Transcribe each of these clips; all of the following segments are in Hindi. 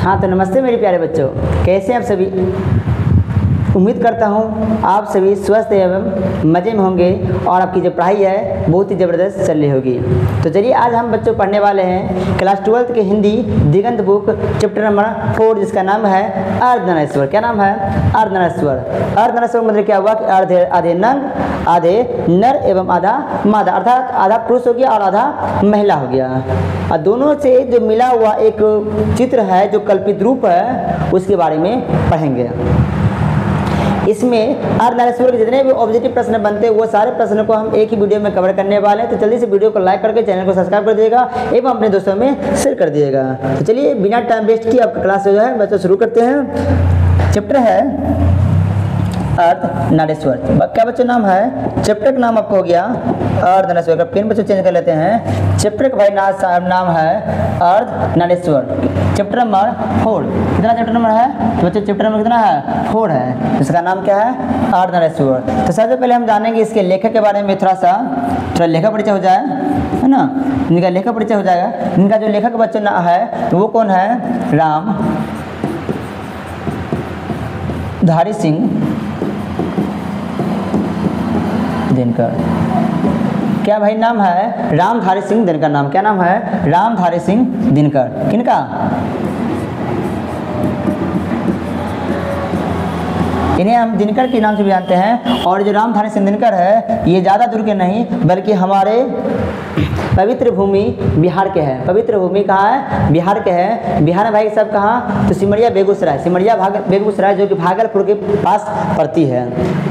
हाँ तो नमस्ते मेरे प्यारे बच्चों, कैसे हैं आप सभी। उम्मीद करता हूँ आप सभी स्वस्थ एवं मज़े में होंगे और आपकी जो पढ़ाई है बहुत ही ज़बरदस्त चल रही होगी। तो चलिए आज हम बच्चों पढ़ने वाले हैं क्लास 12 के हिंदी दिगंत बुक चैप्टर नंबर 4 जिसका नाम है अर्धनारीश्वर। क्या नाम है? अर्धनारीश्वर। अर्धनारीश्वर मतलब क्या हुआ कि आधे नर, आधे नर एवं आधा मादा, अर्थात आधा पुरुष हो गया और आधा महिला हो गया। और दोनों से जो मिला हुआ एक चित्र है जो कल्पित रूप है उसके बारे में पढ़ेंगे। इसमें अर्धनारीश्वर के जितने भी ऑब्जेक्टिव प्रश्न बनते हैं वो सारे प्रश्नों को हम एक ही वीडियो में कवर करने वाले हैं। तो जल्दी से वीडियो को लाइक करके चैनल को सब्सक्राइब कर दीजिएगा एवं अपने दोस्तों में शेयर कर दीजिएगा। तो चलिए बिना टाइम वेस्ट किए आपका क्लास जो है बच्चों शुरू करते हैं। चैप्टर है अर्धनारीश्वर। क्या बच्चों नाम है? चैप्टर का नाम आपको हो गया अर्धनारीश्वर। पेन बच्चों चेंज कर लेते हैं। चैप्टर का भाई नाम है अर्धनारीश्वर। Chapter number 4। कितना चैप्टर नंबर है? तो बच्चों चैप्टर नंबर कितना है? 4 है। इसका नाम क्या है? अर्धनारीश्वर। तो सबसे पहले हम जानेंगे इसके लेखक के बारे में थोड़ा लेखक परिचय हो जाए, है ना। इनका लेखक परिचय हो जाएगा। इनका जो लेखक बच्चों है वो कौन है? रामधारी सिंह दिनकर। क्या भाई नाम है? रामधारी सिंह दिनकर। नाम क्या नाम है? रामधारी सिंह दिनकर। किनका? इन्हें हम दिनकर के नाम से भी जानते हैं। और जो रामधारी सिंह दिनकर है ये ज़्यादा दूर के नहीं बल्कि हमारे पवित्र भूमि बिहार के हैं। पवित्र भूमि कहाँ है? बिहार के हैं। बिहार में भाई सब कहाँ? तो सिमरिया बेगूसराय। सिमरिया बेगूसराय जो कि भागलपुर के पास पड़ती है,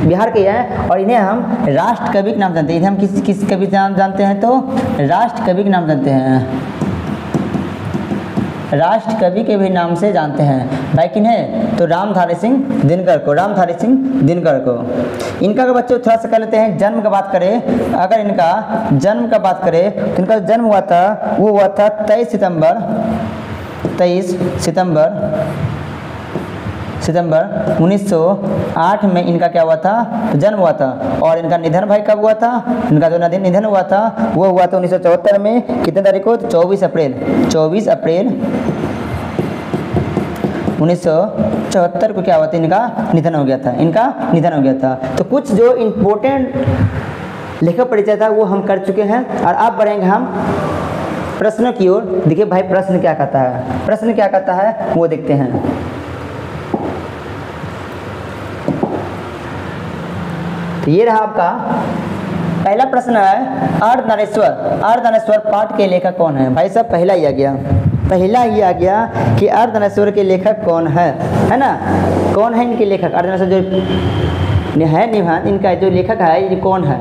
बिहार के हैं। और इन्हें हम राष्ट्र कवि के नाम जानते हैं। इन्हें हम किस कवि के नाम जानते हैं? तो राष्ट्र कवि के नाम जानते हैं। राष्ट्र कवि के भी नाम से जानते हैं भाई। किन्हें? तो रामधारी सिंह दिनकर को। रामधारी सिंह दिनकर को। इनका अगर बच्चों थोड़ा सा कर लेते हैं जन्म का बात करें। अगर इनका जन्म का बात करें तो इनका जन्म हुआ था वो हुआ था 23 सितंबर 1908 में इनका क्या हुआ था? तो जन्म हुआ था। और इनका निधन भाई कब हुआ था? इनका जो निधन हुआ था वो हुआ था 1974 में। कितने तारीख को? 24 अप्रैल 1974 को क्या हुआ था? इनका निधन हो गया था। तो कुछ जो इम्पोर्टेंट लेखक परिचय था वो हम कर चुके हैं। और अब बढ़ेंगे हम प्रश्नों की ओर। देखिए भाई प्रश्न क्या कहता है वो देखते हैं। तो ये रहा आपका पहला प्रश्न है अर्धनारीश्वर पाठ के लेखक कौन है? भाई साहब पहला ही आ गया कि अर्धनारीश्वर के लेखक कौन है ना। कौन है इनके लेखक? अर्धनारीश्वर जो है निभान इनका जो लेखक है ये कौन है?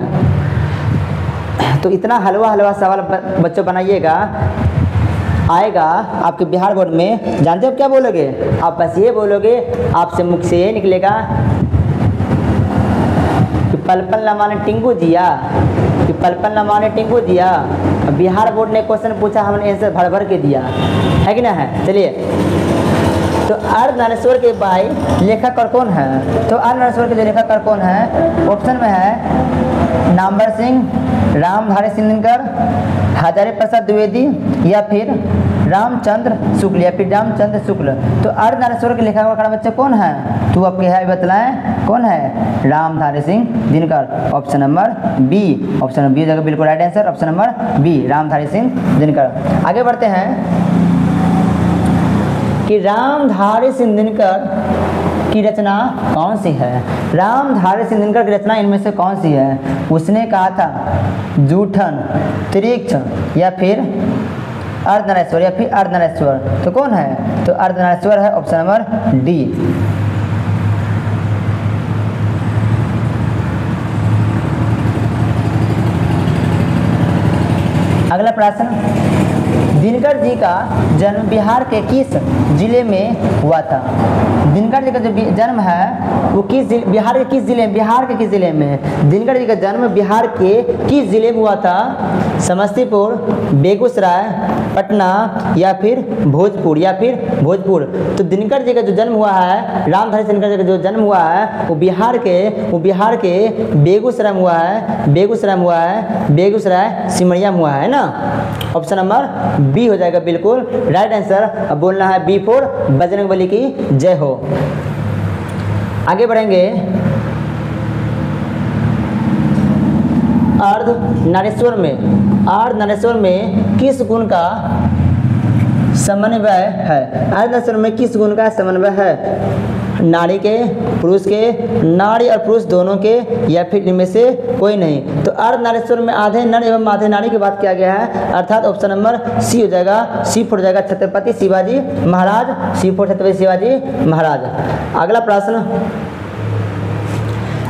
तो इतना हलवा सवाल बच्चों बनाइएगा, आएगा आपके बिहार बोर्ड में। जानते हो क्या बोलोगे? आप बस ये बोलोगे, आपसे मुख से ये निकलेगा कि पल न माने टिंकू जिया। बिहार बोर्ड ने क्वेश्चन पूछा, हमने आंसर भर के दिया है कि ना है। चलिए तो अर्धनारीश्वर के भाई लेखक और कौन है? तो अर्धनारीश्वर के लेखक और कौन है? ऑप्शन में है नामवर सिंह, रामधारी सिंह दिनकर, हजारी प्रसाद द्विवेदी या फिर रामचंद्र शुक्ल। तो अर्धनारीश्वर के लेखक का बच्चा कौन है? तो आपके है बतलाएं कौन है? Ramdhari Singh Dinkar. Option number B जगह बिल्कुल right answer. Option number B Ramdhari Singh Dinkar. आगे बढ़ते हैं कि रामधारी सिंह दिनकर की रचना कौन सी है? रामधारी सिंह दिनकर की रचना इनमें से कौन सी है? उसने कहा था जूठन, त्रिक्ष या फिर अर्धनारीश्वर। तो कौन है? तो अर्धनारीश्वर है। Option number D. अगला प्रश्न, दिनकर जी का जन्म बिहार के किस जिले में हुआ था? दिनकर जी का जो जन्म है वो बिहार के किस जिले में दिनकर जी का जन्म बिहार के किस जिले में हुआ था? समस्तीपुर, बेगूसराय, पटना या फिर भोजपुर। तो दिनकर जी का जो जन्म हुआ है, रामधारी दिनकर जी का जो जन्म हुआ है वो बिहार के बेगूसराय में हुआ है, बेगूसराय सिमरिया में हुआ है ना। ऑप्शन नंबर बी हो जाएगा बिल्कुल राइट आंसर। अब बोलना है बी फॉर बजरंगबली की जय हो। आगे बढ़ेंगे। अर्धनारीश्वर में किस गुण का समन्वय है? अर्धनारीश्वर में किस गुण का समन्वय है? नारी के, पुरुष के, नारी और पुरुष दोनों के, या फिर इनमें से कोई नहीं। तो अर्धनारीश्वर में आधे नर एवं आधे नारी की बात किया गया है, अर्थात ऑप्शन नंबर सी हो जाएगा। सी फोर जाएगा छत्रपति शिवाजी महाराज, सी फोर छत्रपति शिवाजी महाराज।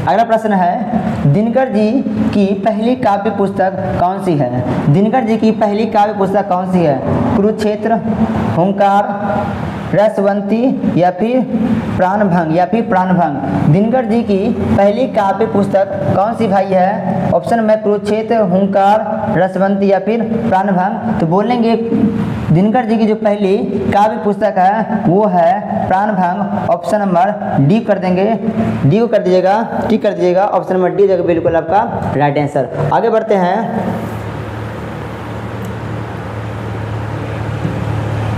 अगला प्रश्न है दिनकर जी की पहली काव्य पुस्तक कौन सी है? दिनकर जी की पहली काव्य पुस्तक कौन सी है? कुरुक्षेत्र, हुंकार, रसवंती या फिर प्राणभंग। दिनकर जी की पहली काव्य पुस्तक कौन सी भाई है? ऑप्शन में कुरुक्षेत्र, हुंकार, रसवंती या फिर प्राणभंग। तो बोलेंगे दिनकर जी की जो पहली काव्य पुस्तक है वो है प्राणभंग। ऑप्शन नंबर डी कर देंगे, डी को कर दीजिएगा, टी कर दीजिएगा। ऑप्शन नंबर डी हो जाएगा बिल्कुल आपका राइट आंसर। आगे बढ़ते हैं।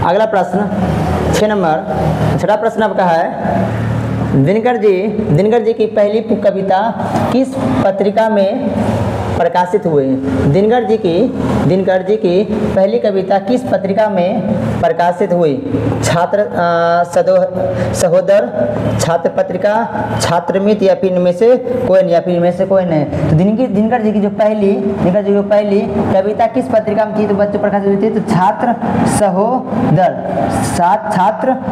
अगला प्रश्न 6 नंबर, छठा प्रश्न आपका है दिनकर जी की पहली कविता किस पत्रिका में प्रकाशित हुए? दिनकर जी की पहली कविता किस पत्रिका में प्रकाशित हुई? सहोदर, छात्र पत्रिका, छात्रमित्र या फिर इनमें से कोई नहीं। तो दिनकर जी की जो पहली कविता किस पत्रिका में थी? तो बच्चों प्रकाशित हुई थी तो छात्र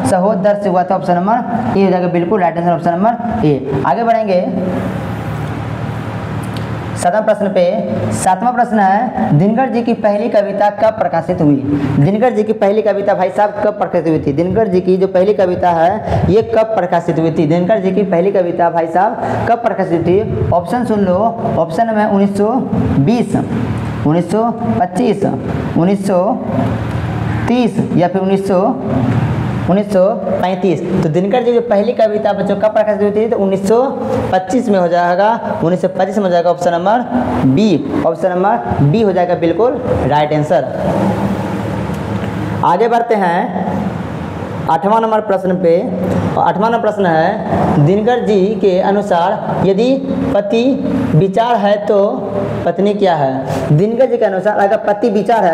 सहोदर से हुआ था। ऑप्शन नंबर ए हो जाएगा बिल्कुल राइट आंसर, ऑप्शन नंबर ए। आगे बढ़ेंगे। सातवां प्रश्न है दिनकर जी की पहली कविता कब प्रकाशित हुई? दिनकर जी की पहली कविता भाई साहब कब प्रकाशित हुई थी? दिनकर जी की जो पहली कविता है ये कब प्रकाशित हुई थी? दिनकर जी की पहली कविता भाई साहब कब प्रकाशित हुई थी? ऑप्शन सुन लो। ऑप्शन में 1920, 1925, 1930 या फिर 1935। तो दिनकर जी जो पहली कविता बच्चों कब प्रकाशित हुई थी? तो 1925 में हो जाएगा, 1925 में हो जाएगा। Option number B, option number B हो जाएगा बिल्कुल राइट आंसर। आगे बढ़ते हैं 8वां नंबर प्रश्न पे। 8वां नंबर प्रश्न है दिनकर जी के अनुसार यदि पति विचार है तो पत्नी क्या है? दिनकर जी के अनुसार अगर पति विचार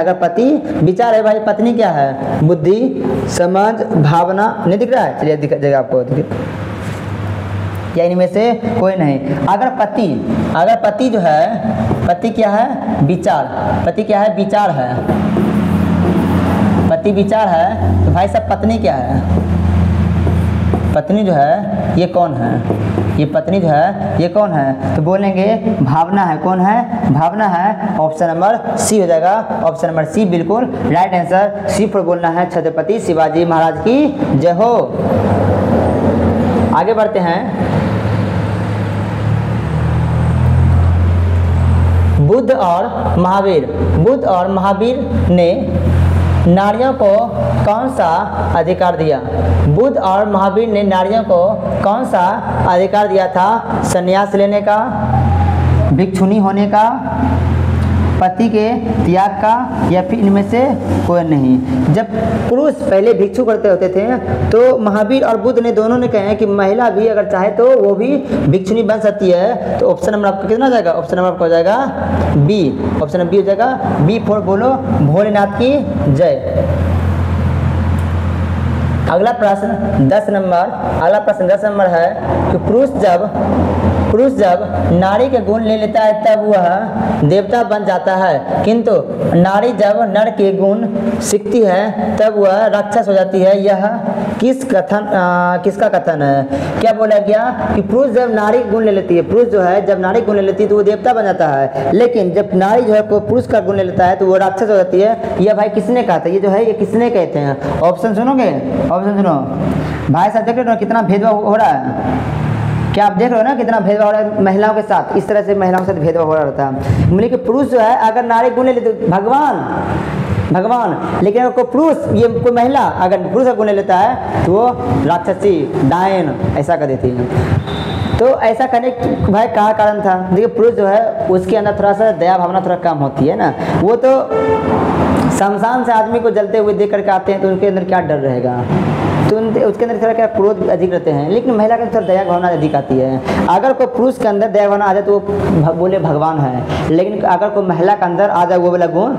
है भाई पत्नी क्या है? बुद्धि, समझ, भावना। नहीं दिख रहा है? चलिए दिख जाएगा आपको, या इनमें से कोई नहीं। अगर पति जो है, पति क्या है? विचार। पति क्या है? विचार है। पति विचार है तो भाई साहब पत्नी क्या है? पत्नी जो है ये कौन है? ये पत्नी जो है ये कौन है? तो बोलेंगे भावना है। कौन है? भावना है। ऑप्शन नंबर सी हो जाएगा, ऑप्शन नंबर सी बिल्कुल राइट आंसर। सी पर बोलना है छत्रपति शिवाजी महाराज की जय हो। आगे बढ़ते हैं। बुद्ध और महावीर ने नारियों को कौन सा अधिकार दिया? बुद्ध और महावीर ने नारियों को कौन सा अधिकार दिया था? संन्यास लेने का, भिक्षुणी होने का, पति के त्याग का, या फिर इनमें से कोई नहीं। जब पुरुष पहले भिक्षु करते होते थे तो महावीर और बुद्ध ने दोनों ने कहे कि महिला भी अगर चाहे तो वो भी भिक्षुणी बन सकती है। तो ऑप्शन नंबर आपका कितना जाएगा? ऑप्शन नंबर आपका हो जाएगा बी, ऑप्शन नंबर बी हो जाएगा। बी फॉर बोलो भोलेनाथ की जय। अगला प्रश्न 10 नंबर है कि पुरुष जब नारी के गुण ले लेता है तब वह देवता बन जाता है, किंतु नारी जब नर के गुण सीखती है तब वह राक्षस हो जाती है। यह किसका कथन है? क्या बोला गया कि पुरुष जब नारी गुण ले लेती है, पुरुष जो है जब नारी गुण ले लेती है तो वो देवता बन जाता है, लेकिन जब नारी जो है कोई पुरुष का गुण ले लेता है तो वो राक्षस हो जाती है। यह भाई किसने कहा था? ये जो है ये किसने कहते हैं? ऑप्शन सुनोगे? ऑप्शन सुनो भाई साहब, देख रहे हो ना कितना भेदभाव हो रहा है, क्या आप देख रहे हो ना कितना भेदभाव हो रहा है महिलाओं के साथ, इस तरह से महिलाओं के साथ भेदभाव हो रहा था। मतलब कि पुरुष जो है अगर नारी गुण ले लेते भगवान, लेकिन अगर कोई पुरुष ये कोई महिला अगर पुरुष का गुण ले लेता है तो वो राक्षसी डायन ऐसा कर देती है। तो ऐसा करने भाई क्या कारण था, देखिए पुरुष जो है उसके अंदर थोड़ा सा दया भावना थोड़ा कम होती है ना, वो तो शमशान से आदमी को जलते हुए देख करके आते हैं तो उनके अंदर क्या डर रहेगा, तो उसके अंदर थोड़ा क्या क्रोध अधिक रहते हैं, लेकिन महिला के अंदर दया भावना अधिक आती है। अगर कोई पुरुष के अंदर दया भावना आ जाए तो वो बोले भगवान है, लेकिन अगर कोई महिला के अंदर आ जाए वो बोला गुण,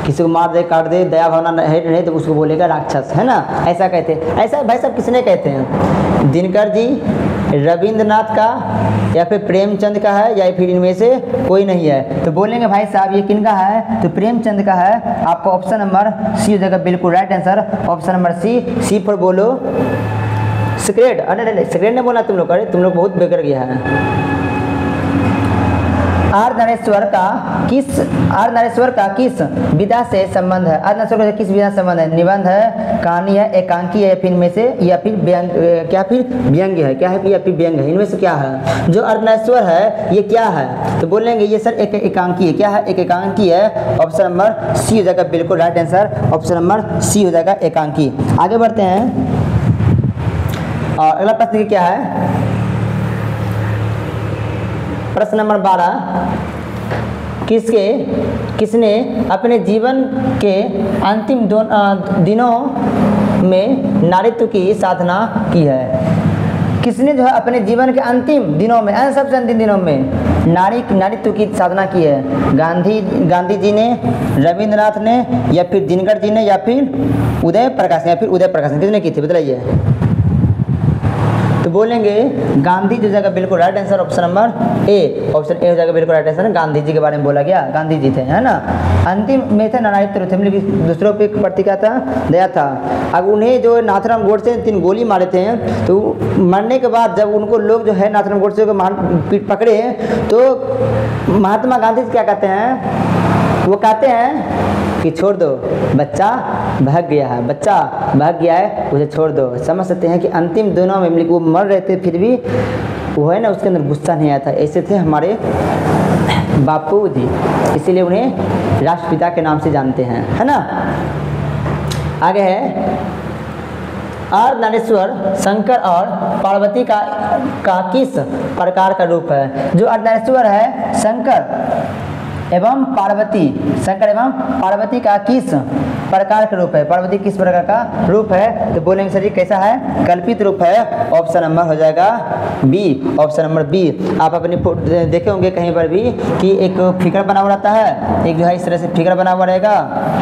किसी को मार दे काट दे दया भावना है नहीं तो उसको बोलेगा राक्षस, है ना, ऐसा कहते हैं। ऐसा भाई साहब किसने कहते हैं, दिनकर जी, रविंद्रनाथ का या फिर प्रेमचंद का है या फिर इनमें से कोई नहीं है। तो बोलेंगे भाई साहब ये किनका है, तो प्रेमचंद का है। आपको ऑप्शन नंबर सी हो जाएगा बिल्कुल right answer, option number C पर बोलो सिक्रेट। अरे नहीं सिक्रेट नहीं बोला तुम लोग, अरे तुम लोग बहुत बिगड़ गया है। आर नरेश्वर का किस विधा से संबंध है, आर नरेश्वर का किस विधा से संबंध है, निबंध है, कहानी है, एकांकी है, या फिर इनमें से या फिर व्यंग क्या फिर व्यंग्य है, क्या है या फिर व्यंग है, इनमें से क्या है। जो अर्धनारीश्वर है ये क्या है, तो बोलेंगे ये सर एक एकांकी है, क्या है एक एकांकी है, ऑप्शन नंबर सी हो जाएगा बिल्कुल right answer, option number C हो जाएगा एकांकी। आगे बढ़ते हैं और अगला प्रश्न क्या है, प्रश्न नंबर 12, किसने अपने जीवन के अंतिम दिनों में नारीत्व की साधना की है, किसने जो है अपने जीवन के अंतिम दिनों में सबसे अंतिम दिनों में नारीत्व की साधना की है। गांधी जी ने, रविंद्रनाथ ने, या फिर दिनकर जी ने, या फिर उदय प्रकाश ने किसने की थी बताइए। तो बोलेंगे गांधी जो जाएगा बिल्कुल right answer, option number A, option A हो जाएगा बिल्कुल राइट आंसर। गांधी जी के बारे में बोला गया, गांधी जी थे, है ना, अंतिम में थे नारायण थे, मतलब दूसरों पे प्रति क्या था, दया था। अब उन्हें जो नाथुराम गोडसे 3 गोली मारे थे, तो मरने के बाद जब उनको लोग जो है नाथुराम गोडसे को पकड़े तो महात्मा गांधी क्या कहते हैं, वो कहते हैं कि छोड़ दो, बच्चा भाग गया है, उसे छोड़ दो। समझ सकते हैं कि अंतिम दिनों में वो मर रहे थे फिर भी वो है ना उसके अंदर गुस्सा नहीं आया था, ऐसे थे हमारे बापू जी, इसीलिए उन्हें राष्ट्रपिता के नाम से जानते हैं, है ना। आगे है अर्धनारीश्वर शंकर और पार्वती का किस प्रकार का रूप है। जो अर्धनारीश्वर है शंकर एवं पार्वती का किस प्रकार का रूप है, पार्वती किस प्रकार का रूप है, तो बोलेंगे सर जी कैसा है, कल्पित रूप है, ऑप्शन नंबर हो जाएगा बी, ऑप्शन नंबर बी। आप अपनी देखे होंगे कहीं पर भी कि एक फिगर बना हुआ रहता है, एक जो है इस तरह से फिगर बना हुआ रहेगा,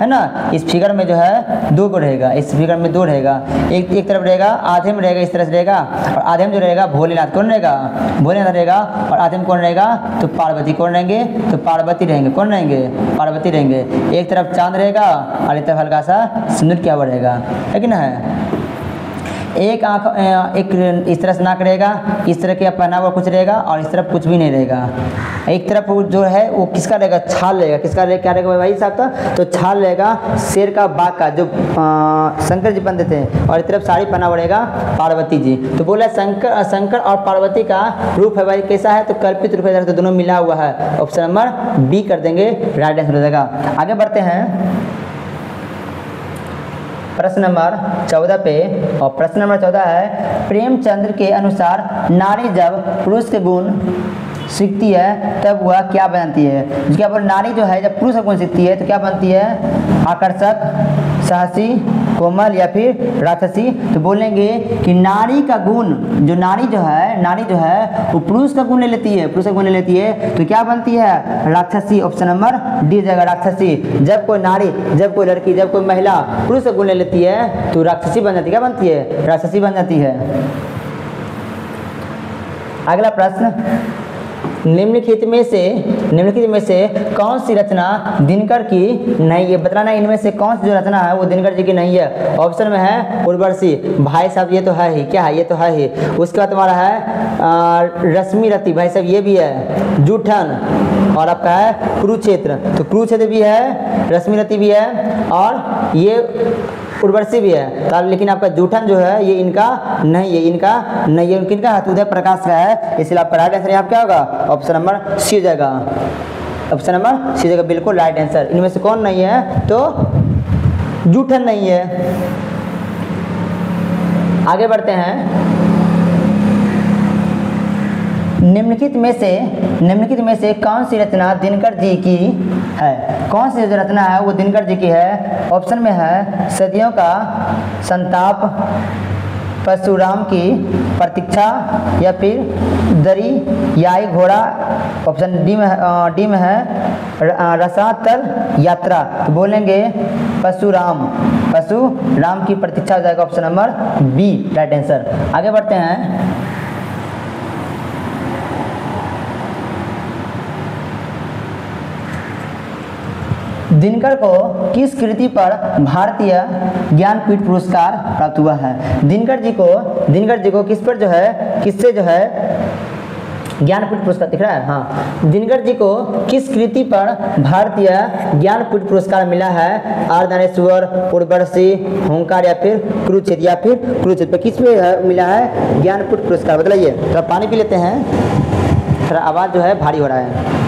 है ना, इस फिगर में जो है 2 रहेगा, इस फिगर में 2 रहेगा, एक तरफ रहेगा आधे में रहेगा इस तरह से रहेगा, और आधे में जो रहेगा भोलेनाथ कौन रहेगा, भोलेनाथ रहेगा, और आधे में कौन रहेगा, तो पार्वती कौन रहेंगे, तो पार्वती रहेंगे, कौन रहेंगे, पार्वती रहेंगे। एक तरफ चांद रहेगा और एक तरफ हल्का सा सिंदूर किया हुआ रहेगा, है कि ना है। एक आँख एक इस तरह से नाक रहेगा, इस तरह के पहना हुआ कुछ रहेगा, और इस तरफ कुछ भी नहीं रहेगा। एक तरफ जो है वो किसका रहेगा, छाल रहेगा, किसका रहेगा, क्या रहेगा भाई साहब का, तो छाल रहेगा शेर का, बाघ का, जो शंकर जी बनते थे, और एक तरफ साड़ी पहना हुआ रहेगा पार्वती जी। तो बोला शंकर और पार्वती का रूप है भाई कैसा है, तो कल्पित रूप है, तो दोनों मिला हुआ है, ऑप्शन नंबर बी कर देंगे, राइट आंसर हो जाएगा। आगे बढ़ते हैं प्रश्न नंबर 14 पे, और प्रश्न नंबर 14 है प्रेमचंद्र के अनुसार नारी जब पुरुष के गुण सीखती है तब वह क्या बनती है। जिसके ऊपर नारी जो है जब पुरुष का गुण सीखती है तो क्या बनती है, आकर्षक, साहसी, कोमल, या फिर राक्षसी। तो बोलेंगे कि नारी का गुण, जो नारी जो है वो पुरुष का गुण ले लेती है, तो क्या बनती है, राक्षसी, ऑप्शन नंबर डी जाएगा, राक्षसी। जब कोई नारी, जब कोई लड़की, जब कोई महिला पुरुष का गुण ले लेती है तो राक्षसी बन जाती है, क्या बनती है, राक्षसी बन जाती है। अगला प्रश्न, निम्नलिखित में से कौन सी रचना दिनकर की नहीं है, बताना है इनमें से कौन सी जो रचना है वो दिनकर जी की नहीं है। ऑप्शन में है उर्वशी, भाई साहब ये तो है ही, क्या है, ये तो है ही। उसके बाद तुम्हारा है रश्मि रति, भाई साहब ये भी है। जूठन, और आपका है कुरुक्षेत्र, तो कुरुक्षेत्र भी है, रश्मि रति भी है, और ये उर्वशी भी है, तो लेकिन आपका जूठन जो है ये इनका नहीं है, इनका नहीं है, किनका है? उदय प्रकाश का है, इसलिए आपका राइट आंसर यहाँ क्या होगा? ऑप्शन नंबर सी हो जाएगा, ऑप्शन नंबर सी जगह बिल्कुल राइट आंसर। इनमें से कौन नहीं है? तो जूठन नहीं है। आगे बढ़ते हैं। निम्नलिखित में से कौन सी रचना दिनकर जी की है? कौन सी जो रचना है वो दिनकर जी की है? ऑप्शन में है सदियों का संताप, परशुराम की प्रतीक्षा, या फिर दरियाई घोड़ा। ऑप्शन डी में है रसातल यात्रा। तो बोलेंगे परशुराम की प्रतीक्षा हो जाएगा, option number B right answer. आगे बढ़ते हैं। दिनकर को किस कृति पर भारतीय ज्ञानपीठ पुरस्कार प्राप्त हुआ है? दिनकर जी को किस पर जो है, किससे जो है ज्ञानपीठ पुरस्कार दिख रहा है? हाँ, दिनकर जी को किस कृति पर भारतीय ज्ञानपीठ पुरस्कार मिला है? अर्धनारीश्वर, उर्वशी, हुंकार या फिर कुरुक्षेत्र पे किस पे मिला है ज्ञानपीठ पुरस्कार? बतलाइए। थोड़ा पानी पी लेते हैं, थोड़ा आवाज़ जो है भारी हो रहा है।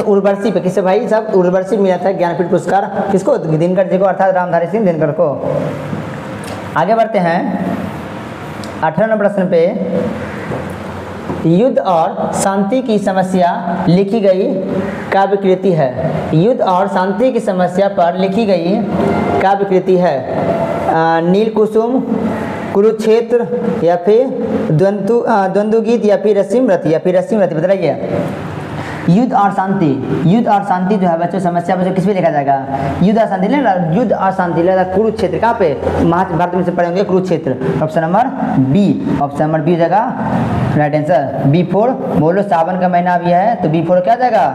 उर्वशी पे किससे भाई साहब? उर्वशी मिला था ज्ञानपीठ पुरस्कार, किसको? दिनकर जी को, अर्थात रामधारी सिंह दिनकर को। आगे बढ़ते हैं। 18 नंबर प्रश्न पे, युद्ध और शांति की समस्या लिखी गई काव्य कृति है। युद्ध और शांति की समस्या पर लिखी गई काव्य कृति है। नील कुसुम, कुरुक्षेत्र, या फिर द्वंद्व गीत, या फिर रश्मिरथ। बताइए। युद्ध और शांति जो है बच्चों समस्या बच्चों किस पे लिखा जाएगा? युद्ध और शांति लेना, युद्ध और शांति लेना कुरुक्षेत्र। कहाँ पे? महाभारत में से पढ़ेंगे Kurukshetra. Option number B, option number B जाएगा राइट आंसर। B4 बोलो, सावन का महीना भी है तो B4 क्या जाएगा?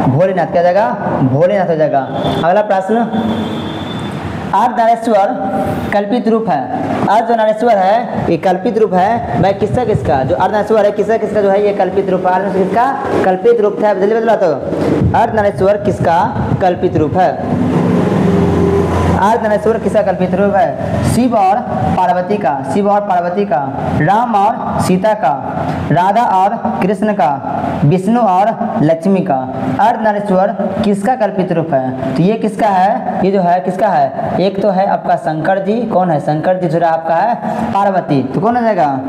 भोलेनाथ। क्या जाएगा? भोलेनाथ हो जाएगा। अगला प्रश्न, अर्धनारीश्वर कल्पित रूप है। अर्धनारीश्वर है ये कल्पित रूप है भाई, किसका जो अर्धनारीश्वर है किसका जो है ये कल्पित रूप है? किसका कल्पित रूप है? जल्दी बतला। तो अर्धनारीश्वर किसका कल्पित रूप है? अर्धनारीश्वर किसका कल्पित रूप है? शिव और पार्वती का, राम और सीता का, राधा और कृष्ण का, विष्णु और लक्ष्मी का। अर्धनारीश्वर किसका कल्पित रूप है? तो ये किसका है? ये जो है किसका है? एक तो है आपका शंकर जी। कौन है? शंकर जी। दूसरा आपका है पार्वती। तो कौन हो जाएगा?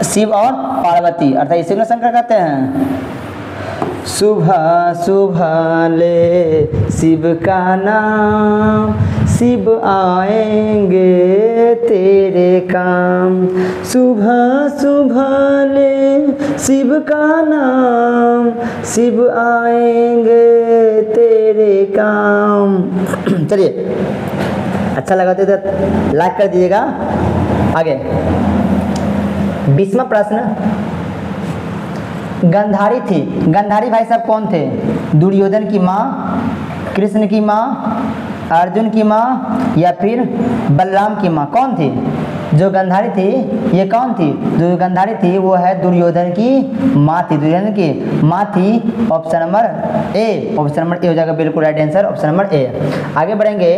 शिव और पार्वती, अर्थात इसी को शंकर कहते हैं। सुबह ले शिव का नाम, शिव आएंगे तेरे काम। सुबह ले शिव का नाम, शिव आएंगे तेरे काम। चलिए, अच्छा लगा तो लाइक कर दीजिएगा। आगे 20वां प्रश्न, गंधारी भाई साहब कौन थे? दुर्योधन की माँ, कृष्ण की माँ, अर्जुन की माँ, या फिर बलराम की माँ? कौन थी जो गंधारी थी? ये कौन थी जो गंधारी थी? वो है दुर्योधन की माँ थी। दुर्योधन की माँ थी। ऑप्शन नंबर ए, ऑप्शन नंबर ए हो जाएगा बिल्कुल राइट आंसर, ऑप्शन नंबर ए। आगे बढ़ेंगे।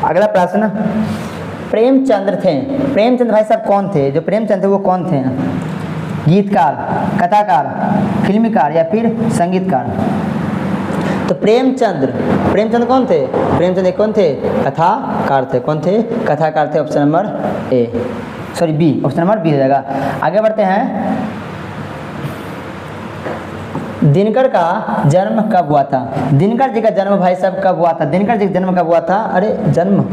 अगला प्रश्न, प्रेमचंद्र भाई साहब कौन थे? जो प्रेमचंद्र थे वो कौन थे? गीतकार, कथाकार, फिल्मकार या फिर संगीतकार? तो प्रेमचंद कौन थे? प्रेमचंद कौन थे? कथाकार थे। कौन थे? कथाकार थे। Option number A, sorry B, option number B हो जाएगा। आगे बढ़ते हैं। दिनकर का जन्म कब हुआ था? दिनकर जी का जन्म भाई साहब कब हुआ था? दिनकर जी का जन्म कब हुआ था? अरे जन्म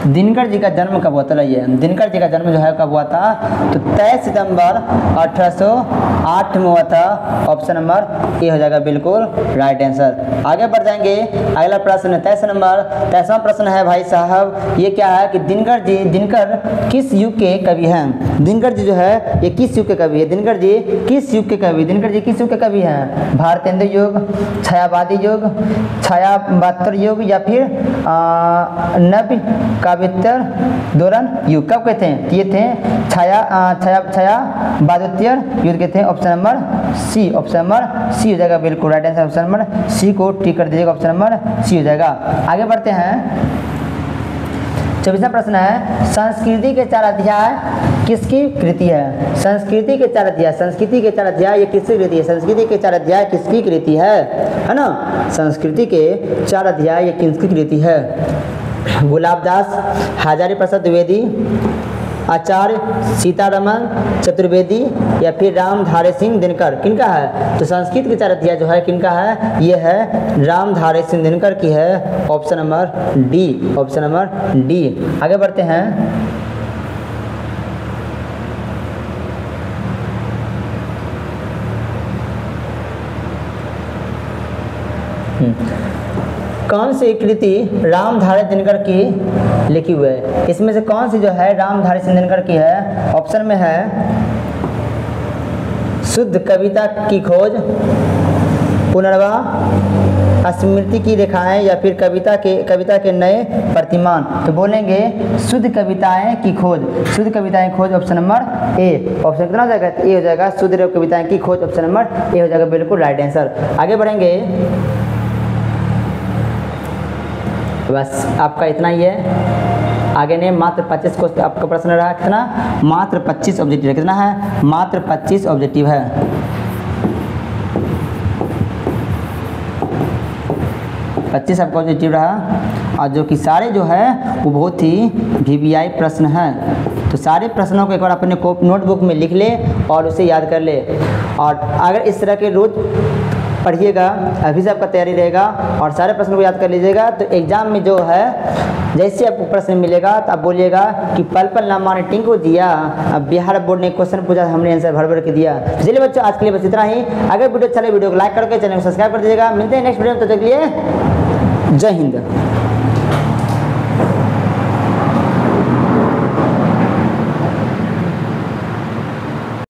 दिनकर जी का जन्म कब हुआ था? ये दिनकर जी का जन्म जो है कब हुआ था? तो 23 सितंबर 1808 में हुआ था। ऑप्शन नंबर ए हो जाएगा बिल्कुल राइट आंसर। आगे बढ़ जाएंगे, अगला प्रश्न 23वां प्रश्न है भाई साहब, ये क्या है कि दिनकर किस युग के कवि हैं? दिनकर जी जो है ये किस युग के कवि है? दिनकर जी किस युग के कवि हैं? भारतेंद्र युग, छायावादी युग, छायावातर युग या फिर नव्य काव्योत्तर दोलन युग? कब कहते हैं? ये थे छायावादोत्तर युग के थे। ऑप्शन नंबर सी हो जाएगा बिल्कुल right answer. Option number C को टिक कर दीजिएगा, ऑप्शन नंबर सी हो जाएगा। आगे बढ़ते हैं, 24वां प्रश्न है, संस्कृति के 4 अध्याय किसकी कृति है? संस्कृति के 4 अध्याय ये किसकी कृति है? संस्कृति के 4 अध्याय किसकी कृति है ना? संस्कृति के 4 अध्याय ये किसकी कृति है? गुलाबदास, हजारी प्रसाद द्विवेदी, आचार्य सीतारमन चतुर्वेदी या फिर रामधारी सिंह दिनकर? किनका है? तो संस्कृत के 4 अध्याय जो है किनका है? ये है रामधारी सिंह दिनकर की है। Option number D. आगे बढ़ते हैं, कौन सी कृति रामधारी दिनकर की लिखी हुई है? इसमें से कौन सी जो है रामधारी सिंह दिनकर की है? ऑप्शन में है शुद्ध कविता की खोज, पुनर्वा, स्मृति की रेखाएं या फिर कविता के नए प्रतिमान? तो बोलेंगे शुद्ध कविताएं की खोज। ऑप्शन नंबर ए। ऑप्शन कितना हो जाएगा? ए हो जाएगा, शुद्ध कविताएं की खोज। ऑप्शन नंबर ए हो जाएगा बिल्कुल राइट आंसर। आगे बढ़ेंगे, बस आपका इतना ही है, आगे ने मात्र 25 को आपका प्रश्न रहा कितना? मात्र 25 ऑब्जेक्टिव है। कितना है? मात्र 25 ऑब्जेक्टिव है। 25 आपका ऑब्जेक्टिव रहा, और जो कि सारे जो है वो बहुत ही VVI प्रश्न हैं। तो सारे प्रश्नों को एक बार अपने नोटबुक में लिख ले और उसे याद कर ले। और अगर इस तरह के रोज पढ़िएगा, अभी से आपका तैयारी रहेगा और सारे प्रश्नों को याद कर लीजिएगा, तो एग्जाम में जो है जैसे आपको प्रश्न मिलेगा तो आप बोलिएगा कि पल पल ना माने टिंकू दिया, अब बिहार बोर्ड ने क्वेश्चन पूछा, हमने आंसर भर के दिया। चलिए बच्चों, आज के लिए बस इतना ही। अगर वीडियो अच्छा लगे वीडियो को लाइक करके चैनल को सब्सक्राइब कर दीजिएगा। मिलते हैं नेक्स्ट वीडियो में, तब तक के लिए जय हिंद।